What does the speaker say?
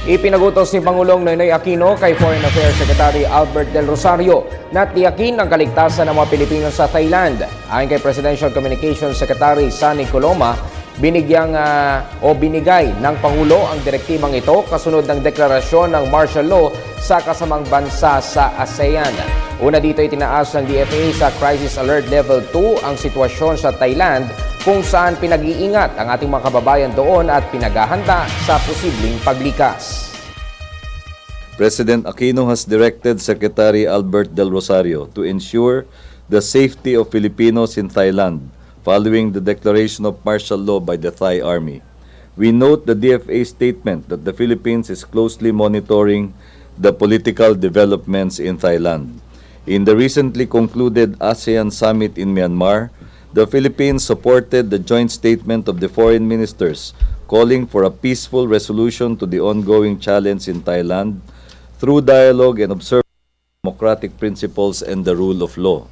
Ipinagutos ni Pangulong Noynoy Aquino kay Foreign Affairs Secretary Albert Del Rosario na tiyakin ang kaligtasan ng mga Pilipino sa Thailand. Ayon kay Presidential Communications Secretary Sunny Coloma, binigay ng Pangulo ang direktibang ito kasunod ng deklarasyon ng martial law sa kasamang bansa sa ASEAN. Una dito itinaas ng DFA sa Crisis Alert Level 2 ang sitwasyon sa Thailand kung saan pinag-iingat ang ating mga kababayan doon at pinaghahanda sa posibleng paglikas. President Aquino has directed Secretary Albert Del Rosario to ensure the safety of Filipinos in Thailand following the declaration of martial law by the Thai Army. We note the DFA statement that the Philippines is closely monitoring the political developments in Thailand. In the recently concluded ASEAN Summit in Myanmar, the Philippines supported the joint statement of the foreign ministers calling for a peaceful resolution to the ongoing challenge in Thailand through dialogue and observance of democratic principles and the rule of law.